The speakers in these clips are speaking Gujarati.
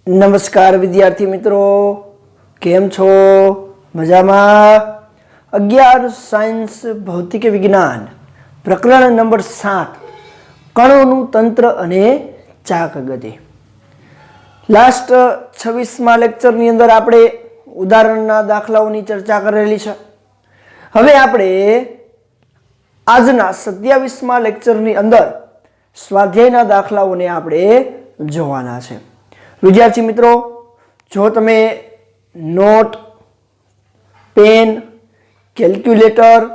नमस्कार विद्यार्थी मित्रों, केम छो? मजामां? 11 साइंस भौतिक विज्ञान प्रकरण नंबर 7 कणोनुं तंत्र अने चाक गति। लास्ट 26मा लेक्चरनी अंदर आपणे उदाहरणना दाखलाओनी चर्चा करेली छे। हवे आपणे आजना 27मा लेक्चरनी अंदर स्वाध्यायना दाखलाओने आपणे जोवाना छे। विद्यार्थी मित्रों, जो तमे नोट, पेन, केल्क्युलेटर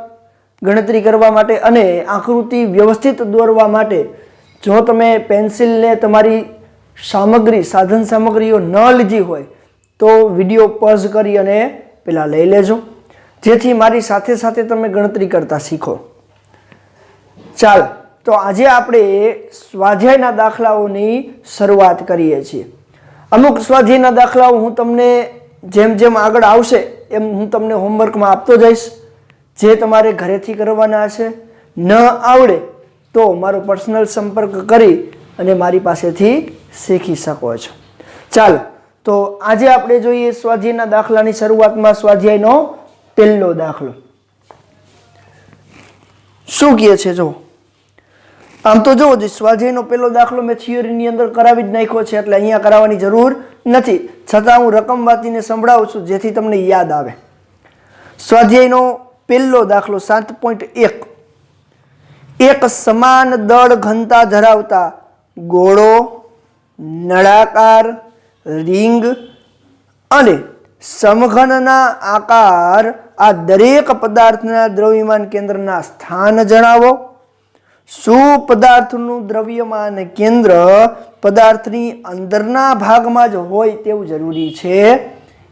गणतरी करवा माटे अने आकृति व्यवस्थित दौरवा माटे जो तमे पेन्सिल ने तमारी सामग्री साधन सामग्रीओ न लीधी होय तो विडियो पॉज करी अने पेला लई लेजो, जेथी मारी साथे साथे तमे गणतरी करता शीखो। चाल, तो आजे आपणे स्वाध्यायना दाखलाओनी शरूआत करीए छीए। अमुक स्वाध्यायना दाखलाओ हूँ तमने जेम जेम आगळ आवशे एम हूँ तमने होमवर्क में आपतो जईश, जे तमारे घरेथी करवाना छे। न आवडे तो मारो पर्सनल संपर्क करी अने मारी पासेथी शीखी शको छो। चाल, तो आजे आपणे जोईए स्वाध्यायना दाखलानी शरूआतमां स्वाध्यायनो पहेलो दाखलो। शुं कहे छे जो? आम तो जो स्वाध्यायनो पहेलो दाखलो मैं थियोरीनी अंदर करावी ज नाख्यो छे એટલે અહીંયા કરાવવાની જરૂર નથી, છતાં હું રકમ વાંચીને સંભળાવું છું જેથી તમને યાદ આવે। સ્વાધ્યાયનો પહેલો દાખલો 7.1 એક સમાન દળ ઘનતા ધરાવતા ગોળો, નળાકાર, રીંગ અને સમઘનના આકાર આ દરેક પદાર્થના દ્રવ્યમાન કેન્દ્રના સ્થાન જણાવો। શું પદાર્થનું દ્રવ્યમાન કેન્દ્ર પદાર્થની અંદરના ભાગમાં જ હોય તેવું જરૂરી છે?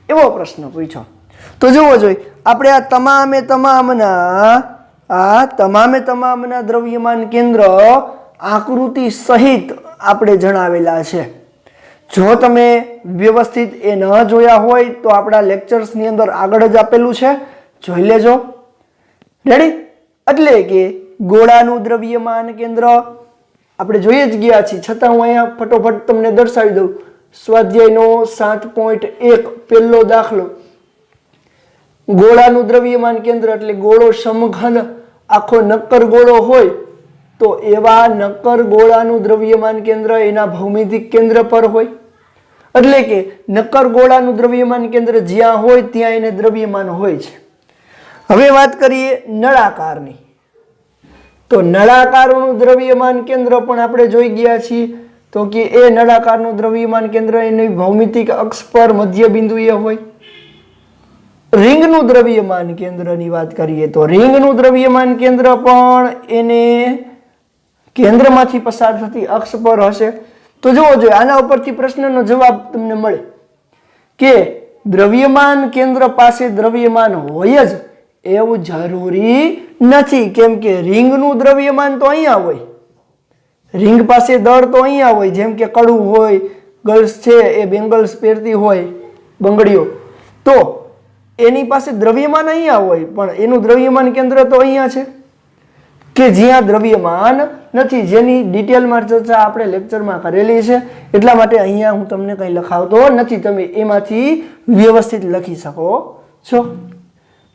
એવો પ્રશ્ન પૂછ્યો। તો જુઓ જોઈ, આપણે આ તમામે દ્રવ્યમાન કેન્દ્ર આકૃતિ સહિત આપણે જણાવેલા છે। જો તમે વ્યવસ્થિત એ ન જોયા હોય તો આપણા લેક્ચર્સની અંદર આગળ જ આપેલું છે, જોઈ લેજો। રેડી? એટલે કે गोळानुं द्रव्यमान केंद्र आपणे जोई ज गया छीए, छतां हुं अहींया फटोफट तमने दर्शावी दઉં। स्वाध्यायनो 7.1 पहेलो दाखलो, गोळानुं द्रव्यमान केंद्र એટલે गोळो समघन आखो नक्कर गोळो होय तो एवा नक्कर गोळानुं द्रव्यमान केंद्र एना भौमितिक केंद्र पर होय। એટલે કે નક્કર ગોળાનું દ્રવ્યમાન કેન્દ્ર જ્યાં હોય ત્યાં એને દ્રવ્યમાન હોય છે। હવે વાત કરીએ નળાકારની, तो नळाकारનું દ્રવ્યમાન કેન્દ્ર પણ આપણે જોઈ ગયા છીએ। તો કે એ નળાકારનું દ્રવ્યમાન કેન્દ્ર એની ભૌમિતિક અક્ષ પર મધ્ય બિંદુએ હોય। રીંગનું દ્રવ્યમાન કેન્દ્રની વાત કરીએ તો રીંગનું દ્રવ્યમાન કેન્દ્ર પણ એને કેન્દ્રમાંથી પસાર થતી અક્ષ પર હશે। તો જુઓ જોઈએ, આના ઉપરથી પ્રશ્નનો જવાબ તમને મળે કે દ્રવ્યમાન કેન્દ્ર પાસે દ્રવ્યમાન હોય જ એવું જરૂરી નથી, કેમ કે રીંગનું દ્રવ્યમાન તો અહીંયા હોય, રીંગ પાસે દળ તો અહીંયા હોય, જેમ કે કડું હોય, ગર્લ્સ છે એ બેંગલ્સ પહેરતી હોય, બંગડીઓ, તો એની પાસે દ્રવ્યમાન અહીંયા હોય પણ એનું દ્રવ્યમાન કેન્દ્ર તો અહીંયા છે કે જ્યાં દ્રવ્યમાન નથી, જેની ડિટેલમાં ચર્ચા આપણે લેક્ચરમાં કરેલી છે। એટલા માટે અહીંયા હું તમને કંઈ લખાવતો નથી, તમે એમાંથી વ્યવસ્થિત લખી શકો છો।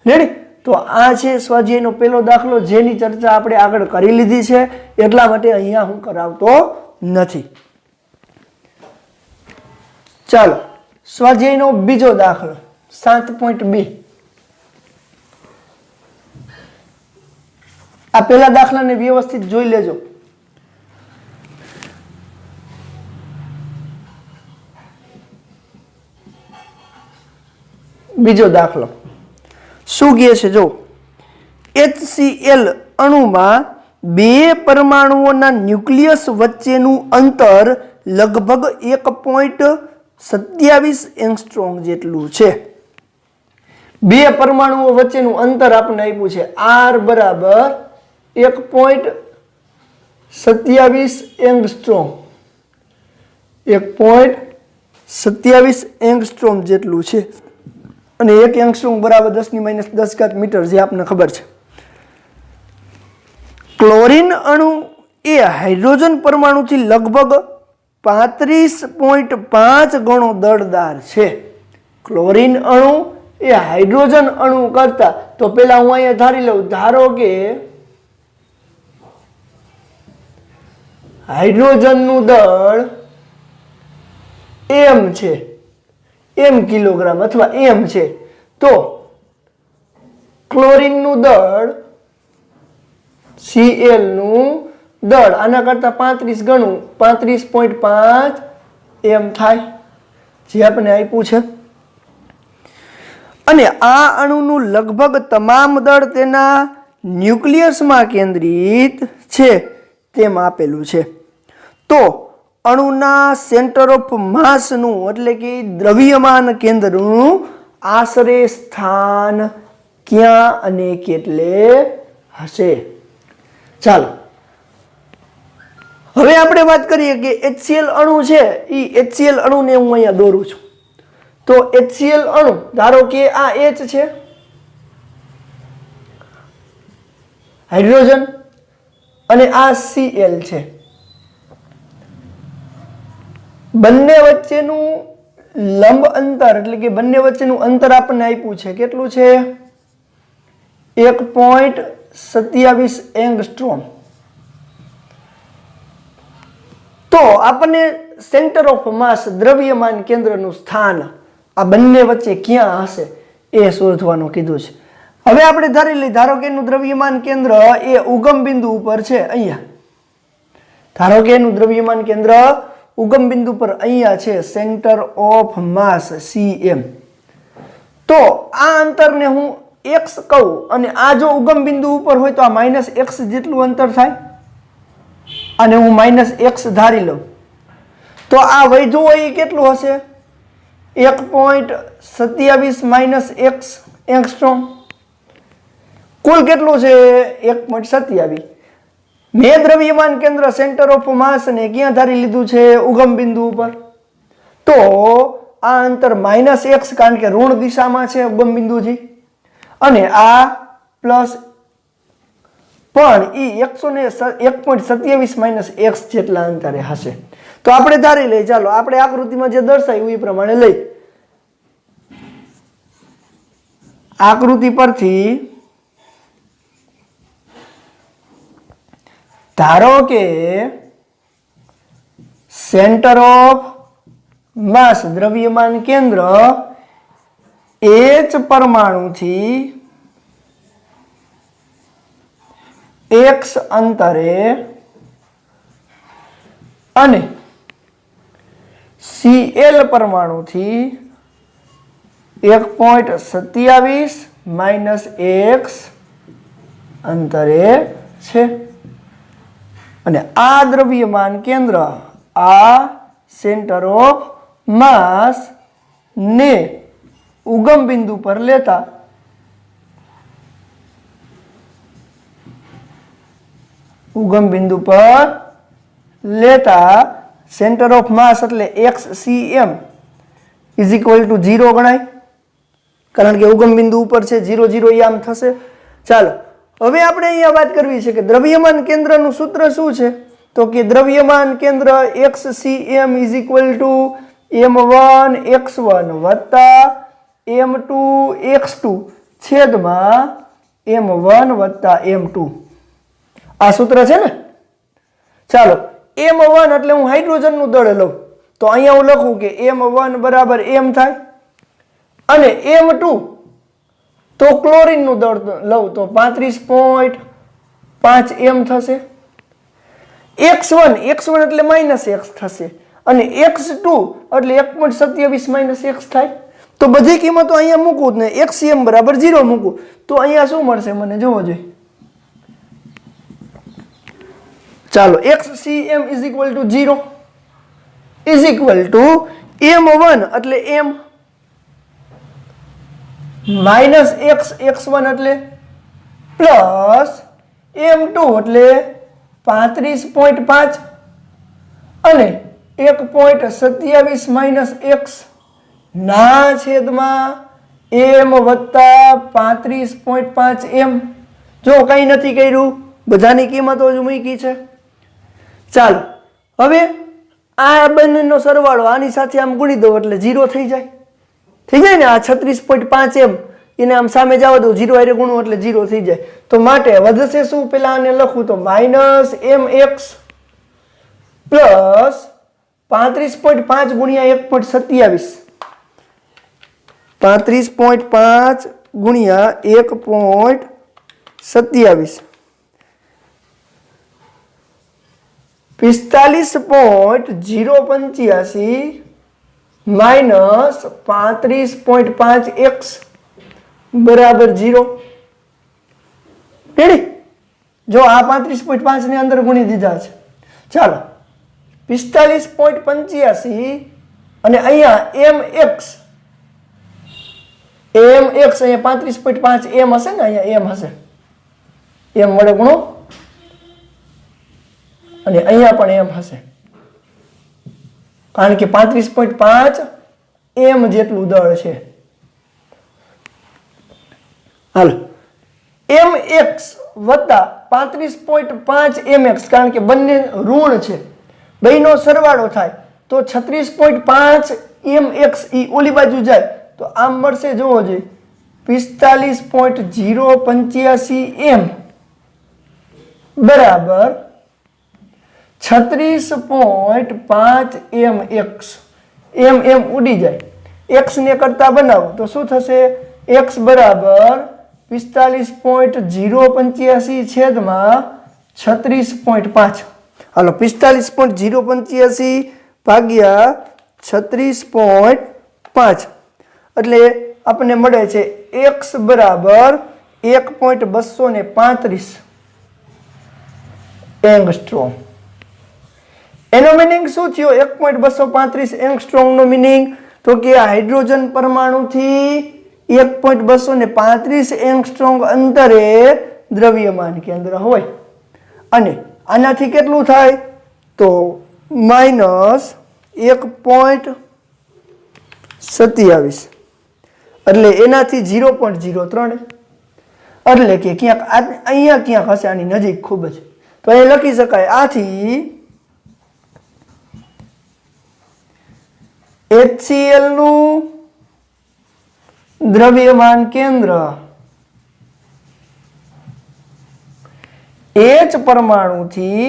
રેડી? तो आ छे स्वाध्यायनो पहेलो दाखलो, जेनी चर्चा आपणे आगळ करी लीधी छे, એટલા માટે અહીંયા હું કરાવતો નથી। ચાલો, સ્વાધ્યાયનો બીજો દાખલો 7.2 આ પહેલા દાખલાને વ્યવસ્થિત જોઈ લેજો। બીજો દાખલો શું કહે છે જો? HCl અણુમાં બે પરમાણુઓના ન્યુક્લિયસ વચ્ચેનું અંતર લગભગ 1.27 એંગસ્ટ્રોમ જેટલું છે। બે પરમાણુઓ વચ્ચેનું અંતર આપણે આપ્યું છે R બરાબર 1.27 એંગસ્ટ્રોમ, 1.27 એંગસ્ટ્રોમ જેટલું છે। અને 1 એંગસ્ટ્રોમ બરાબર 10⁻10 મીટર, જે આપને ખબર છે। ક્લોરીન અણુ એ હાઇડ્રોજન પરમાણુથી લગભગ 35.5 ગણો દળદાર છે. ક્લોરીન અણુ એ હાઇડ્રોજન અણુ કરતા, તો પેલા હું અહીંયા ધારી લઉં, ધારો કે હાઇડ્રોજનનું દળ m છે, m કિલોગ્રામ અથવા m છે, તો ક્લોરીનનું દળ Cl નું દળ આના કરતા 35 ગણું 35.5 m થાય, જે આપણે આપ્યું છે. અને આ અણુનું લગભગ તમામ દળ તેના ન્યુક્લિયસમાં કેન્દ્રિત છે તેમ આપેલું છે. તો અણુના સેન્ટર ઓફ માસનું એટલે કે દ્રવ્યમાન કેન્દ્રનું આશરે સ્થાન ક્યાં અને કેટલે હશે? ચાલો હવે આપણે વાત કરીએ કે HCl અણુ છે, એ HCl અણુને હું અહીંયા દોરું છું. તો HCl અણુ ધારો કે આ H છે, હાઇડ્રોજન, અને આ Cl છે. બંને વચ્ચેનું લંબ અંતર એટલે કે બંને વચ્ચેનું અંતર આપણને આપ્યું છે, કેટલું છે? 1.27 એંગસ્ટ્રોમ. તો આપણને સેન્ટર ઓફ માસ દ્રવ્યમાન કેન્દ્રનું સ્થાન આ બંને વચ્ચે ક્યાં હશે એ શોધવાનું કીધું છે. હવે આપણે ધારી લઈએ, ધારો કે એનું દ્રવ્યમાન કેન્દ્ર એ ઉગમ બિંદુ ઉપર છે, અહીંયા. ધારો કે એનું દ્રવ્યમાન કેન્દ્ર ઉગમ બિંદુ પર અહીંયા છે, સેન્ટર ઓફ માસ Cm. તો આ અંતરને હું x કહું, અને આ જો ઉગમ બિંદુ ઉપર હોય તો આ -x જેટલું અંતર થાય, અને હું -x ધારી લઉં, તો આ વધ્યું હોય એ કેટલું હશે? 1.27 - x એંગસ્ટ્રોમ. કુલ કેટલું છે? 1.27. મેં દ્રવ્યમાન કેન્દ્ર સેન્ટર ઓફ માસ ને ક્યાં ધારી લીધું છે? ઉગમ બિંદુ ઉપર. તો આ અંતર -x, કારણ કે ઋણ દિશામાં છે ઉગમ બિંદુથી, અને આ પ્લસ પણ એ 1.27 - x જેટલા અંતરે હશે. તો આપણે ધારી લઈએ, ચાલો આપણે આકૃતિમાં જે દર્શાવ્યું એ પ્રમાણે લઈ. આકૃતિ પરથી ધારો કે સેન્ટર ઓફ માસ દ્રવ્યમાન કેન્દ્ર H પરમાણુથી x અંતરે અને Cl પરમાણુથી 1.27 - x અંતરે છે. અને આ દ્રવ્યમાન કેન્દ્ર આ સેન્ટર ઓફ માસ ને ઉગમ બિંદુ પર લેતા સેન્ટર ઓફ માસ એટલે xCm = 0 ગણાય, કારણ કે ઉગમ બિંદુ ઉપર છે, 0 0 આમ થશે. ચાલો હવે આપણે અહીંયા વાત કરવી છે કે દ્રવ્યમાન કેન્દ્રનું સૂત્ર શું છે? તો કે દ્રવ્યમાન કેન્દ્ર xCm = m1x1 + m2x2 છેદમાં m1 + m2. આ સૂત્ર છે ને? ચાલો m1 એટલે હું હાઇડ્રોજનનું દળ લઉં, તો અહીંયા હું લખું કે m1 બરાબર m થાય, અને m2 તો ક્લોરીનનું દળ લઉં તો 35.5 m થશે. x1 એટલે -x થશે, અને x2 એટલે 1.27 - x થાય. તો બધી કિંમતો અહીંયા મૂકું ને xCm બરાબર 0 મૂકું, તો અહીંયા શું મળશે મને જોવો જોઈએ. ચાલો xCm = 0 m1 એટલે m -x1 એટલે પ્લસ m2 એટલે 35.5 અને 1.27 - x ના છેદમાં m + 35.5 m. જો કંઈ નથી કર્યું, બધાની કિંમતો જ મૂકી છે. ચાલો હવે આ બંનેનો સરવાળો આની સાથે આમ ગુણી દો એટલે 0 થઈ જાય ને. આ 36.5 એમ એને આમ સામે જવા દો, 0 હારે ગુણો એટલે 0 થઈ જાય. તો માટે વધશે શું? પેલા આને લખું તો -mx પ્લસ 35.5 ગુણ્યા 1.27, 35.5 ગુણ્યા 1.27, 45.085 માઇનસ 35.5x બરાબર 0. રેડી? જો આ 35.5 ને અંદર ગુણી દીધા છે. ચાલો 45.85 અને અહીંયા mx અહીંયા 35.5 એમ હશે ને, અહીંયા એમ હશે, એમ વડે ગુણો અને અહીંયા પણ એમ હશે, કારણ કે 35.5 એમ જેટલું દળ છે. હાલો mx વત્તા 35.5 mx, કારણ કે બંને ઋણ છે, બેનો સરવાળો થાય તો 36.5 mx ઈ ઓલી બાજુ જાય તો આમ મળશે. જોવો જોઈએ 45.085 એમ બરાબર 36.5 mx. એમ ઉડી જાય, x ને કરતા બનાવો તો શું થશે? x બરાબર 45.085 છેદમાં 36.5. હાલો 45.085 ભાગ્યા 36.5 એટલે આપણને મળે છે x બરાબર 1.235 એંગસ્ટ્રોમ. એનો મિનિંગ શું થયો? 1.235 એંગસ્ટ્રોમ નો મિનિંગ તો કે આ હાઇડ્રોજન પરમાણુથી 1.235 એંગસ્ટ્રોમ અંતરે દ્રવ્યમાન કેન્દ્ર હોય, અને આનાથી કેટલું થાય તો -1.27, એટલે એનાથી 0.03, એટલે કે ક્યાંક અહીંયા ક્યાંક હશે, આની નજીક ખૂબ જ. તો એ લખી શકાય આથી HCl નું દ્રવ્યમાન કેન્દ્ર H પરમાણુથી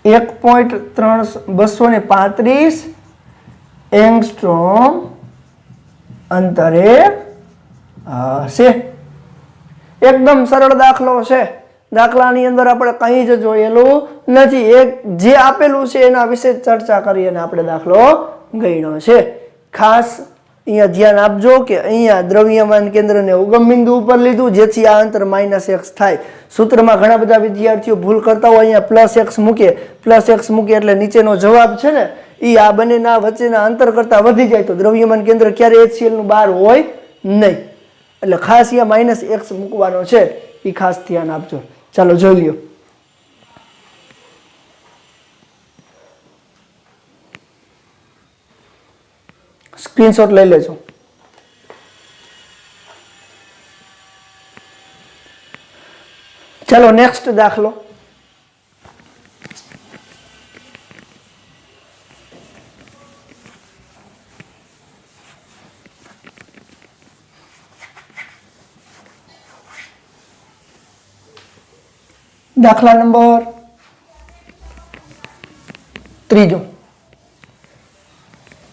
1.235 એંગસ્ટ્રોમ અંતરે હશે. એકદમ સરળ દાખલો છે. દાખલાની અંદર આપણે કંઈ જ જોયેલું નથી, એક જે આપેલું છે એના વિશે ચર્ચા કરી અને આપણે દાખલો ગણ્યો છે. ખાસ અહીંયા ધ્યાન આપજો કે અહીંયા દ્રવ્યમાન કેન્દ્રને ઉગમ બિંદુ ઉપર લીધું, જેથી આ અંતર -x થાય. સૂત્રમાં ઘણા બધા વિદ્યાર્થીઓ ભૂલ કરતા હોય, અહીંયા +x મૂકે, +x મૂકે એટલે નીચેનો જવાબ છે ને એ આ બંનેના વચ્ચેના અંતર કરતા વધી જાય, તો દ્રવ્યમાન કેન્દ્ર ક્યારે HCl નું બહાર હોય નહીં. એટલે ખાસ અહીંયા -x મૂકવાનો છે, એ ખાસ ધ્યાન આપજો. ચાલો જોઈ લ્યો. સ્ક્રીનશોટ લઈ લેજો. ચાલો નેક્સ્ટ દાખલો. દાખલા નંબર 3.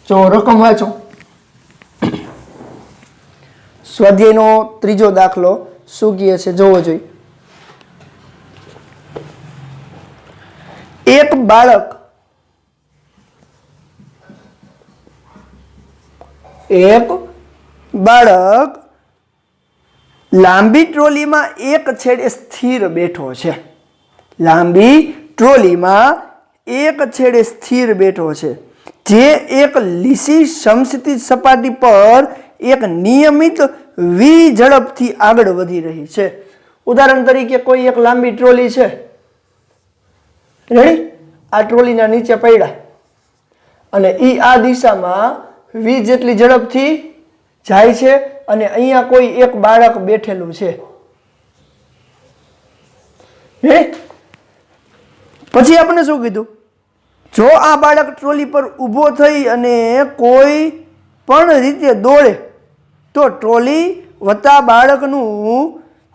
જો રકમ વાંચો. સ્વાધ્યાયનો 3જો દાખલો શું કહે છે જોવો જોઈએ. એક બાળક લાંબી ટ્રોલીમાં એક છેડે સ્થિર બેઠો છે. લાંબી ટ્રોલીમાં એક છેડે સ્થિર બેઠો છે, જે એક લીસી સમક્ષિતિજ સપાટી પર એક નિયમિત v ઝડપથી આગળ વધી રહી છે. ઉદાહરણ તરીકે કોઈ એક લાંબી ટ્રોલી છે, રેડી? આ ટ્રોલીના નીચે પડ્યા અને ઈ આ દિશામાં v જેટલી ઝડપથી જાય છે, અને અહીંયા કોઈ એક બાળક બેઠેલું છે. પછી આપણે શું કીધું, જો આ બાળક ટ્રોલી પર ઊભો થઈ અને કોઈ પણ રીતે દોડે તો ટ્રોલી વત્તા બાળકનું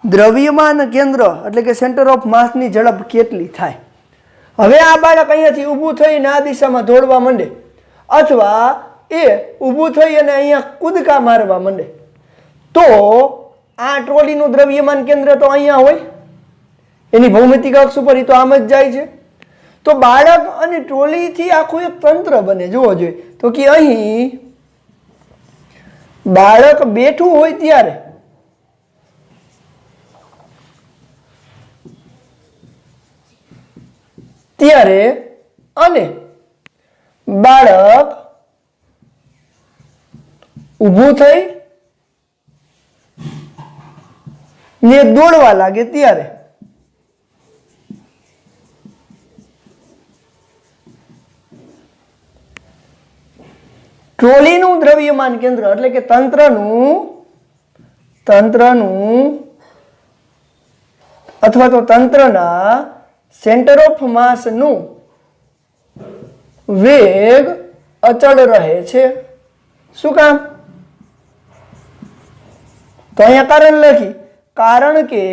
દ્રવ્યમાન કેન્દ્ર એટલે કે સેન્ટર ઓફ માસની ઝડપ કેટલી થાય? હવે આ બાળક અહીંયાથી ઊભું થઈને આ દિશામાં દોડવા માંડે અથવા એ ઊભું થઈ અને અહીંયા કૂદકા મારવા માંડે તો આ ટ્રોલીનું દ્રવ્યમાન કેન્દ્ર તો અહીંયા હોય, એની ભૌમિતિક અક્ષ ઉપર તો આમ જ જાય છે. તો બાળક અને ટ્રોલીથી આખું એક તંત્ર બને. જોવો જોઈએ તો કે અહીં બાળક બેઠું હોય ત્યારે અને બાળક ઊભું થઈ ને દોડવા લાગે ત્યારે ટ્રોલીનું દ્રવ્યમાન કેન્દ્ર એટલે કે તંત્રનું અથવા તો તંત્રના સેન્ટર ઓફ માસનું વેગ અચળ રહે છે. શું કામ? તો અહીંયા કારણ લખી, કારણ કે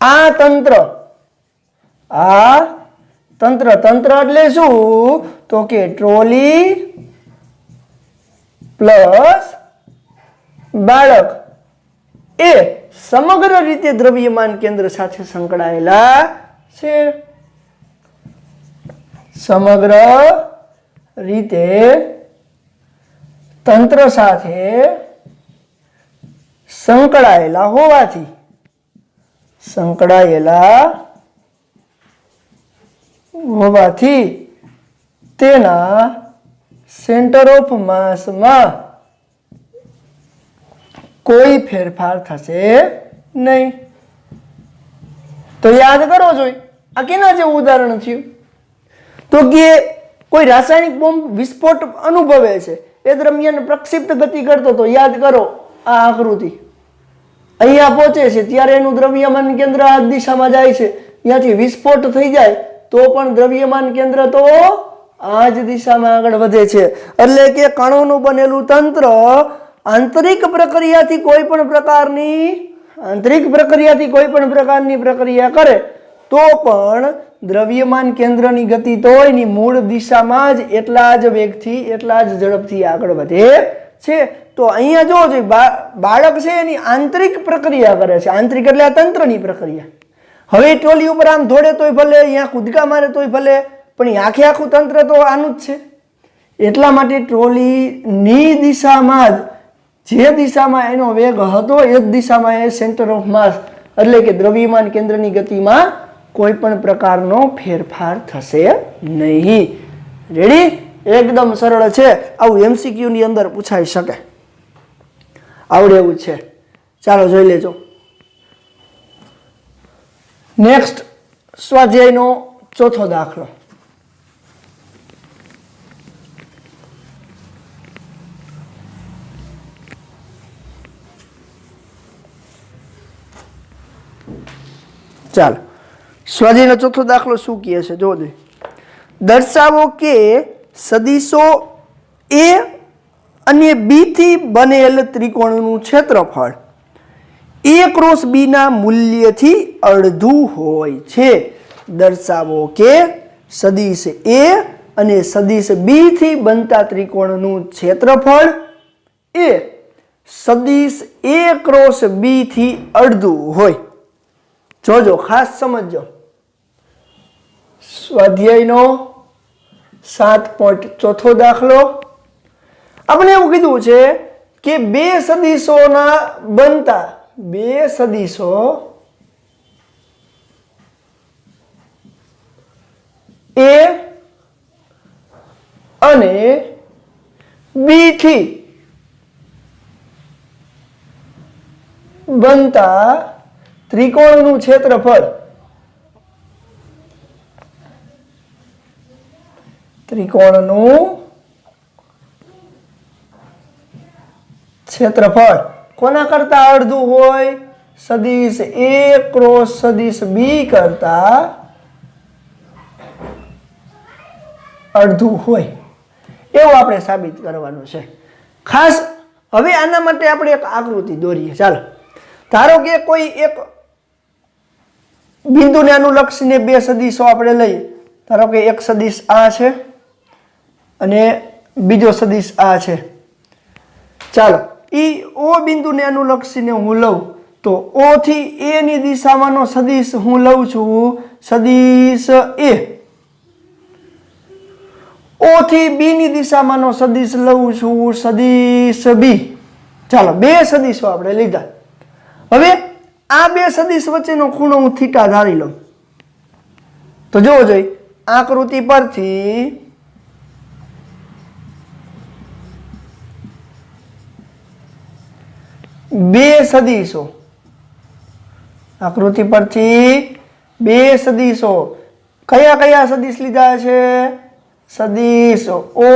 આ તંત્ર એટલે શું તો કે ટ્રોલી પ્લસ બાળક એ સમગ્ર રીતે દ્રવ્યમાન કેન્દ્ર સાથે સંકળાયેલા છે. સમગ્ર રીતે તંત્ર સાથે સંકળાયેલા હોવાથી તેના સેન્ટર ઓફ માસમાં કોઈ ફેરફાર થશે નહીં. તો યાદ કરવો જોઈએ આ કેના જેવું ઉદાહરણ થયું તો કે કોઈ રાસાયણિક બોમ્બ વિસ્ફોટ અનુભવે છે એ દરમિયાન પ્રક્ષિપ્ત ગતિ કરતો તો યાદ કરો આ આકૃતિ અહીંયા પહોંચે છે ત્યારે એનું દ્રવ્યમાન કેન્દ્ર આ દિશામાં જાય છે, ત્યાંથી વિસ્ફોટ થઈ જાય તો પણ દ્રવ્યમાન કેન્દ્ર તો આ જ દિશામાં આગળ વધે છે. એટલે કે કણોનું બનેલું તંત્ર આંતરિક પ્રક્રિયાથી કોઈ પણ પ્રકારની પ્રક્રિયા કરે તો પણ દ્રવ્યમાન કેન્દ્રની ગતિ તો એની મૂળ દિશામાં જ એટલા જ વેગથી એટલા જ ઝડપથી આગળ વધે છે. તો અહીંયા જોવો જોઈએ બાળક છે એની આંતરિક પ્રક્રિયા કરે છે. આંતરિક એટલે આ તંત્રની પ્રક્રિયા. હવે ટ્રોલી ઉપર આમ દોડે તોય ભલે, અહીંયા કૂદકા મારે તોય ભલે, પણ આખું તંત્ર તો આનું જ છે. એટલા માટે ટ્રોલીની દિશામાં જ જે દિશામાં એનો વેગ હતો એ જ દિશામાં એ સેન્ટર ઓફ માસ એટલે કે દ્રવ્યમાન કેન્દ્રની ગતિમાં કોઈ પણ પ્રકારનો ફેરફાર થશે નહીં. રેડી? એકદમ સરળ છે. આવું એમસીક્યુ ની અંદર પૂછાઈ શકે, આવડે એવું છે. ચાલો જોઈ લેજો. નેક્સ્ટ સ્વાધ્યાયનો ચોથો દાખલો. ચાલો સ્વાધ્યાયનો ચોથો દાખલો શું કહે છે જો દે. દર્શાવો કે સદિશો એ અને બી થી બનેલ ત્રિકોણનું ક્ષેત્રફળ a ક્રોસ b ના મૂલ્યથી અડધું હોય છે. દર્શાવો કે સદિશ a અને સદિશ b થી બનતા ત્રિકોણનું ક્ષેત્રફળ એ સદિશ a ક્રોસ b થી અડધું હોય. જોજો ખાસ સમજો. સ્વાધ્યાયનો 7.4 દાખલો. આપણે એવું કીધું છે કે બે સદિશોના બનતા બે સદિશો a અને b થી બનતા ત્રિકોણનું ક્ષેત્રફળ કોના કરતા અડધું હોય સદિશ એ ક્રોસ સદિશ બી કરતા અડધું હોય એવું આપણે સાબિત કરવાનું છે ખાસ. હવે આના માટે આપણે એક આકૃતિ દોરીએ. ચાલો, ધારો કે કોઈ એક બિંદુને અનુલક્ષીને બે સદિશો આપણે લઈએ. ધારો કે એક સદિશ આ છે અને બીજો સદિશ આ છે. ચાલો, ઈ ઓ બિંદુને અનુલક્ષીને હું લઉં તો ઓ થી એ ની દિશામાંનો સદિશ હું લઉં છું સદિશ એ. ઓ થી બી ની દિશામાંનો સદિશ લઉં છું સદિશ બી. ચાલો, બે સદિશો આપણે લીધા. હવે આ બે સદિશ વચ્ચેનો ખૂણો હું થીટા ધારી લઉં. તો જોવો જોઈએ આકૃતિ પરથી બે સદિશો, આકૃતિ પરથી બે સદિશો કયા કયા સદિશ લીધા છે? સદિશ ઓ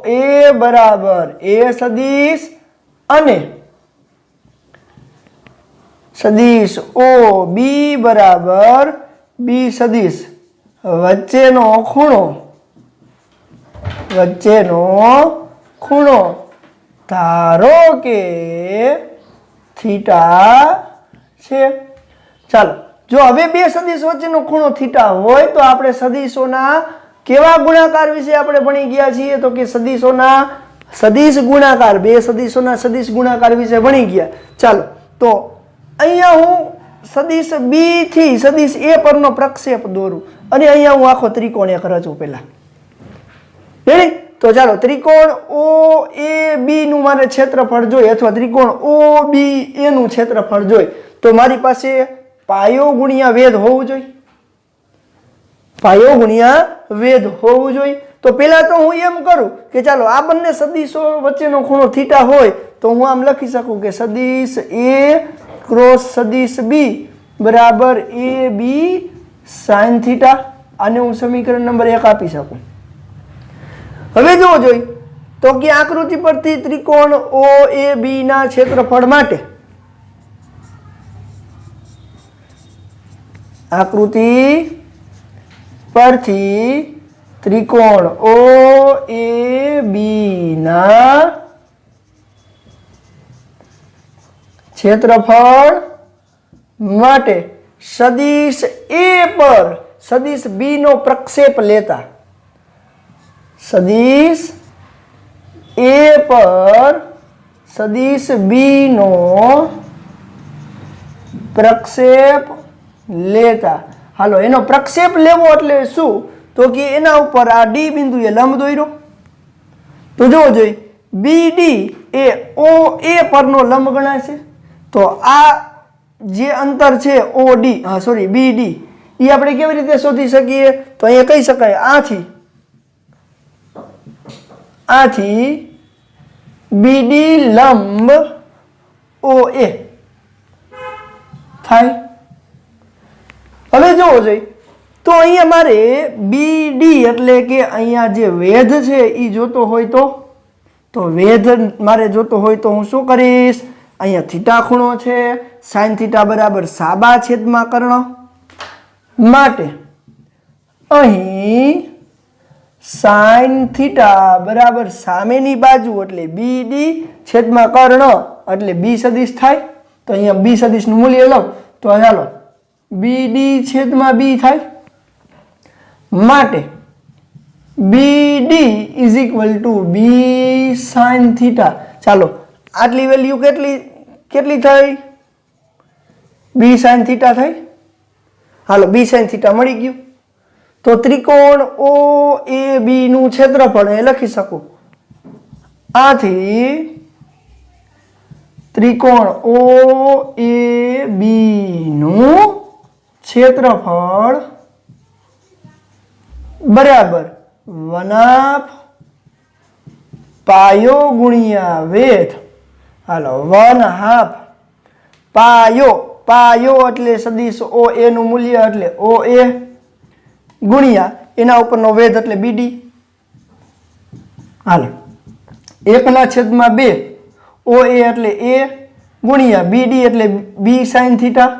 એ બરાબર એ સદિશ અને સદિશ ઓ બી બરાબર બી સદિશ વચ્ચેનો ખૂણો ધારો કે થીટા છે. ચાલો, જો હવે બે સદિશ વચ્ચેનો ખૂણો થીટા હોય તો આપણે સદિશોના કેવા ગુણાકાર વિશે આપણે ભણી ગયા છીએ? તો કે સદિશોના સદિશ ગુણાકાર, બે સદિશોના સદિશ ગુણાકાર વિશે ભણી ગયા. ચાલો, તો અહીંયા હું સદિશ બી થી સદિશ એ પરનો પ્રક્ષેપ દોરું અને અહીંયા હું આખો ત્રિકોણ એક રચું પહેલા. રેડી? તો ચાલો, ત્રિકોણ ઓ એ બી નું મારે ક્ષેત્રફળ જોઈએ અથવા ત્રિકોણ ઓ બી એ નું ક્ષેત્રફળ જોઈએ તો મારી પાસે પાયો ગુણ્યા વેધ હોવું જોઈએ. પાયો ગુણ્યા વેધ હોવું જોઈએ. તો પહેલા તો હું એમ કરું કે ચાલો આ બંને સદિશો વચ્ચેનો ખૂણો થીટા હોય તો હું આમ લખી શકું કે સદિશ એ ક્રોસ સદિશ બી બરાબર એ બી સાઇન થીટા. આને હું સમીકરણ નંબર 1 આપી શકું. હવે જોવો જોઈએ તો કે આકૃતિ પરથી ત્રિકોણ ઓ એ બી ના ક્ષેત્રફળ માટે આકૃતિ પરથી ત્રિકોણ ઓ એ બી ના ક્ષેત્રફળ માટે સદિશ એ પર સદિશ બી નો પ્રક્ષેપ લેતા સદિશ એ પર સદિશ બી નો પ્રક્ષેપ લેતા. હાલો, એનો પ્રક્ષેપ લેવો એટલે શું? તો કે એના ઉપર આ ડી બિંદુએ લંબ દોર્યો. તો જોવો જોઈએ બીડી એ ઓ એ પરનો લંબ ગણાશે. તો આ જે અંતર છે ઓડી સોરી બીડી એ આપણે કેવી રીતે શોધી શકીએ? તો અહીંયા કહી શકાય આથી બીડી લંબ ઓ એ થાય. હવે જોવો જોઈએ તો અહીંયા મારે બીડી એટલે કે અહીંયા જે વેધ છે એ જોતો હોય તો વેધ મારે જોતો હોય તો હું શું કરીશ? અહીંયા થીટા ખૂણો છે સાઇન થીટા બરાબર સાબા છેદમાં કર્ણ માટે અહીં સાઇન થીટા બરાબર સામેની બાજુ એટલે બીડી છેદમાં કર્ણ એટલે બી સદિશ થાય. તો અહીંયા બી સદિશનું મૂલ્ય લઉં તો ચાલો બીડી છેદમાં બી થાય માટે BD is equal to B sine theta. ચાલો, આટલી વેલ્યુ કેટલી થઈ? બી સાઇન થીટા થઈ. હાલો, બી સાઇન થીટા મળી ગયું. તો ત્રિકોણ ઓ એ બી નું ક્ષેત્રફળ એ લખી શકું. આથી ત્રિકોણ ઓ એ બી નું ક્ષેત્રફળ બરાબર 1/2 પાયો ગુણ્યા વેધ. હાલો, 1/2 પાયો એટલે સદિશ ઓ એ નું મૂલ્ય એટલે ઓ એ ગુણ્યા એના ઉપરનો વેધ એટલે બીડી. હાલો, 1/2 ઓ એ એટલે એ ગુણ્યા BD એટલે B sin થીટા.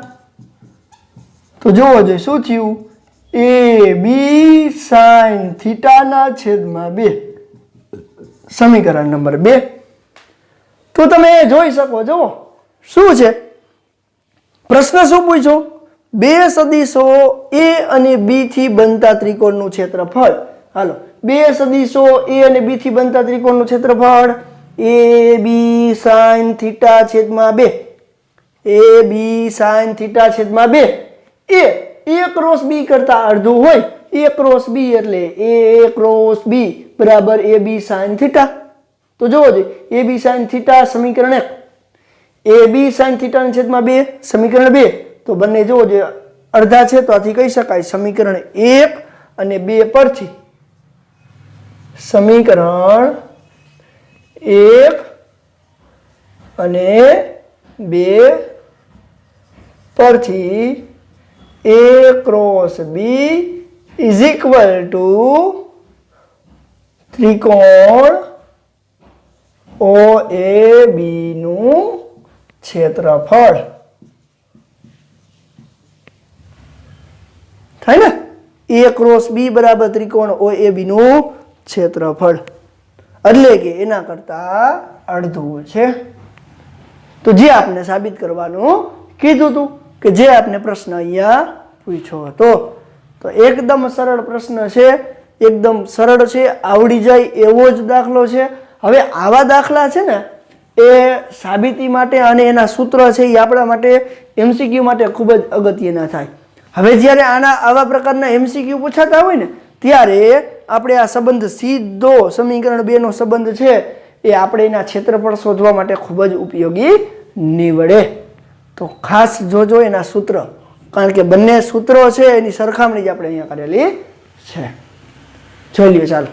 તો જોવો જોઈએ શું થયું, AB sin થીટાના છેદમાં 2, સમીકરણ નંબર 2. તો તમે જોઈ શકો છો શું છે પ્રશ્ન શું પૂછ્યો, બે સદિશો A અને B થી બનતા ત્રિકોણનું ક્ષેત્રફળ. હાલો, બે સદિશો A અને B થી બનતા ત્રિકોણનું ક્ષેત્રફળ AB sin થીટા છેદમાં 2, AB sin થીટા છેદમાં 2 એ A ક્રોસ B કરતા અડધું હોય. A ક્રોસ B એટલે A ક્રોસ B બરાબર AB sin થીટા. તો જોવો જોઈએ AB sin થીટા સમીકરણ 1, AB sin થીટા છેદમાં 2 સમીકરણ 2. તો બંને જોવો જોઈએ અડધા છે તો આથી કહી શકાય સમીકરણ 1 અને 2 પરથી સમીકરણ 1 અને 2 પરથી A cross B is equal two ત્રિકોણ OAB નું ક્ષેત્રફળ થાય ને. A ક્રોસ B બરાબર ત્રિકોણ OAB નું ક્ષેત્રફળ એટલે કે એના કરતા અડધું છે. તો જે આપણે સાબિત કરવાનું કીધું હતું કે જે આપણે પ્રશ્ન અહીંયા પૂછ્યો હતો. તો એકદમ સરળ પ્રશ્ન છે, એકદમ સરળ છે, આવડી જાય એવો જ દાખલો છે. હવે આવા દાખલા છે ને એ સાબિતી માટે અને એના સૂત્ર છે એ આપણા માટે MCQ માટે ખૂબ જ અગત્યના થાય. હવે જ્યારે આવા પ્રકારના MCQ પૂછાતા હોય ને ત્યારે આપણે આ સંબંધ સીધો સમીકરણ 2 નો સંબંધ છે એ આપણે એના ક્ષેત્રફળ શોધવા માટે ખૂબ જ ઉપયોગી નીવડે. તો ખાસ જોજો એના સૂત્ર, કારણ કે બંને સૂત્રો છે એની સરખામણી જ આપણે અહીંયા કરેલી છે. જોઈ લઈએ ચાલો.